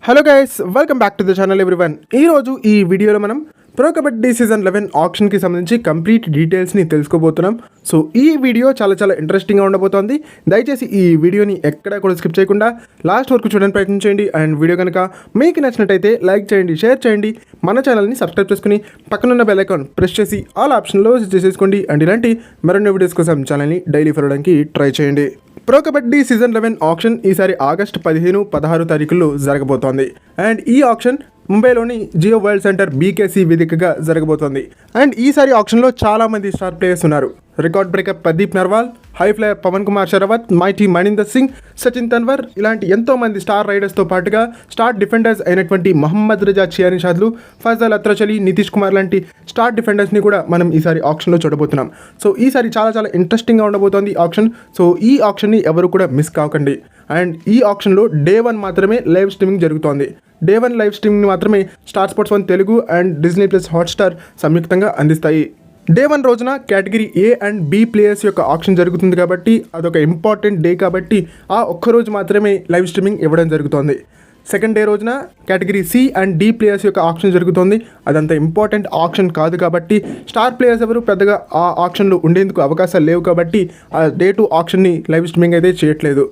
Hello guys, welcome back to the channel everyone. ఈరోజు ఈ వీడియోలో మనం ప్రో కబడ్డీ సీజన్ 11 ఆప్షన్కి సంబంధించి కంప్లీట్ డీటెయిల్స్ని తెలుసుకోబోతున్నాం. సో ఈ వీడియో చాలా ఇంట్రెస్టింగ్గా ఉండబోతోంది. దయచేసి ఈ వీడియోని ఎక్కడా కూడా స్కిప్ చేయకుండా లాస్ట్ వరకు చూడడానికి ప్రయత్నించండి. అండ్ వీడియో కనుక మీకు నచ్చినట్టయితే లైక్ చేయండి, షేర్ చేయండి, మన ఛానల్ని సబ్స్క్రైబ్ చేసుకుని పక్కనున్న బెల్ ఐకాన్ ప్రెస్ చేసి ఆల్ ఆప్షన్లో చేసేసుకోండి. అండ్ ఇలాంటి మరిన్ని వీడియోస్ కోసం ఛానల్ని డైలీ ఫాలో అవడానికి ట్రై చేయండి. ప్రో కబడ్డీ సీజన్ 11 ఆప్షన్ ఈసారి ఆగస్టు 15-16 తారీఖుల్లో జరగబోతోంది. అండ్ ఈ ఆప్షన్ ముంబైలోని జియో వరల్డ్ సెంటర్ బీకేసీ వేదికగా జరగబోతోంది. అండ్ ఈసారి ఆప్షన్లో చాలామంది స్టార్ ప్లేయర్స్ ఉన్నారు. Record breaker Pardeep Narwal, high flyer Pawan Kumar Sehrawat, mighty Maninder Singh, Sachin Tanwar ఇలాంటి ఎంతోమంది స్టార్ రైడర్స్తో పాటుగా స్టార్ డిఫెండర్స్ అయినటువంటి మహమ్మద్ రజా చియానిషాద్లు, ఫజల్ అత్రచలి, నితీష్ కుమార్ లాంటి స్టార్ డిఫెండర్స్ని కూడా మనం ఈసారి ఆప్షన్లో చూడబోతున్నాం. సో ఈసారి చాలా ఇంట్రెస్టింగ్గా ఉండబోతోంది ఆప్షన్. సో ఈ ఆప్షన్ని ఎవరు కూడా మిస్ కాకండి. అండ్ ఈ ఆప్షన్లో డే 1 మాత్రమే లైవ్ స్ట్రీమింగ్ జరుగుతోంది. డే 1 లైవ్ స్ట్రీమింగ్ మాత్రమే Star Sports 1 Telugu and Disney plus Hotstar సంయుక్తంగా అందిస్తాయి. డే 1 రోజున category A and B players యొక్క ఆప్షన్ జరుగుతుంది కాబట్టి అదొక ఇంపార్టెంట్ డే కాబట్టి ఆ ఒక్కరోజు మాత్రమే లైవ్ స్ట్రీమింగ్ ఇవ్వడం జరుగుతోంది. సెకండ్ డే రోజున category C and D players యొక్క ఆప్షన్ జరుగుతుంది. అదంత ఇంపార్టెంట్ ఆప్షన్ కాదు కాబట్టి స్టార్ ప్లేయర్స్ ఎవరు పెద్దగా ఆ ఆప్షన్లో ఉండేందుకు అవకాశాలు లేవు కాబట్టి ఆ డే 2 ఆప్షన్ని లైవ్ స్ట్రీమింగ్ అయితే చేయట్లేదు.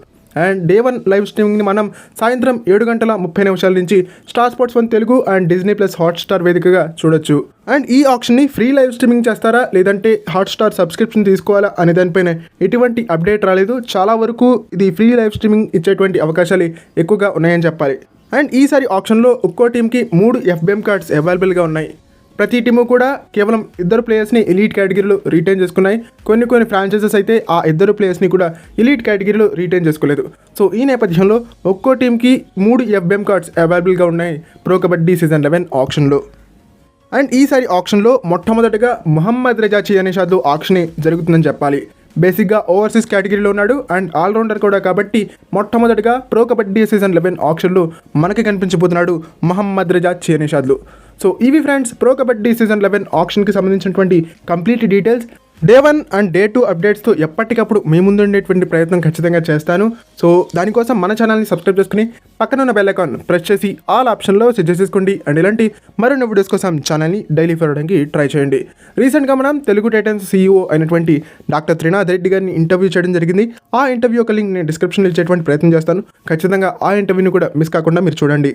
అండ్ డే 1 లైవ్ స్ట్రీమింగ్ని మనం సాయంత్రం 7:30 నుంచి star Sports 1 Telugu and Disney plus Hotstar వేదికగా చూడొచ్చు. అండ్ ఈ ఆప్షన్ని ఫ్రీ లైవ్ స్ట్రీమింగ్ చేస్తారా లేదంటే హాట్స్టార్ సబ్స్క్రిప్షన్ తీసుకోవాలా అనే దానిపైన ఎటువంటి అప్డేట్ రాలేదు. చాలా వరకు ఇది ఫ్రీ లైవ్ స్ట్రీమింగ్ ఇచ్చేటువంటి అవకాశాలు ఎక్కువగా ఉన్నాయని చెప్పాలి. అండ్ ఈసారి ఆప్షన్లో ఒక్కో టీంకి 3 FBM కార్డ్స్ అవైలబుల్గా ఉన్నాయి. ప్రతి టీము కూడా కేవలం 2 ప్లేయర్స్ని ఎలీట్ కేటగిరీలో రీటైన్ చేసుకున్నాయి. కొన్ని ఫ్రాంచైజెస్ అయితే ఆ 2 ప్లేయర్స్ని కూడా ఎలీట్ కేటగిరీలో రీటైన్ చేసుకోలేదు. సో ఈ నేపథ్యంలో ఒక్కో టీంకి 3 FBM కార్డ్స్ అవైలబుల్గా ఉన్నాయి ప్రో కబడ్డీ సీజన్ 11 ఆప్షన్లో. అండ్ ఈసారి ఆప్షన్లో మొట్టమొదటిగా మహమ్మద్ రజా చియానిషాద్లు ఆప్షనే జరుగుతుందని చెప్పాలి. బేసిక్గా ఓవర్సీస్ కేటగిరీలో ఉన్నాడు అండ్ ఆల్రౌండర్ కూడా కాబట్టి మొట్టమొదటిగా ప్రో కబడ్డీ సీజన్ 11 ఆప్షన్లో మనకి కనిపించబోతున్నాడు మహమ్మద్ రజా చియానిషాద్లు. సో ఇవి ఫ్రెండ్స్ ప్రో కబడ్డీ సీజన్ 11 ఆప్షన్కి సంబంధించినటువంటి complete details. Day 1 and day 2 అప్డేట్స్తో ఎప్పటికప్పుడు మీ ముందు ఉండేటువంటి ప్రయత్నం ఖచ్చితంగా చేస్తాను. సో దానికోసం మన ఛానల్ని సబ్స్క్రైబ్ చేసుకుని పక్కన ఉన్న బెల్ ఐకాన్ ప్రెస్ చేసి ఆల్ ఆప్షన్లో సెట్ చేసుకోండి. అండ్ ఇలాంటి మరిన్ని వీడియోస్ కోసం ఛానల్ని డైలీ ఫాలో అవడానికి ట్రై చేయండి. రీసెంట్గా మనం తెలుగు టైటన్స్ CEO అయినటువంటి డాక్టర్ త్రినాథ్ రెడ్డి గారిని ఇంటర్వ్యూ చేయడం జరిగింది. ఆ ఇంటర్వ్యూ ఒక లింక్ నేను డిస్క్రిప్షన్లో ఇచ్చేటువంటి ప్రయత్నం చేస్తాను. ఖచ్చితంగా ఆ ఇంటర్వ్యూని కూడా మిస్ కాకుండా మీరు చూడండి.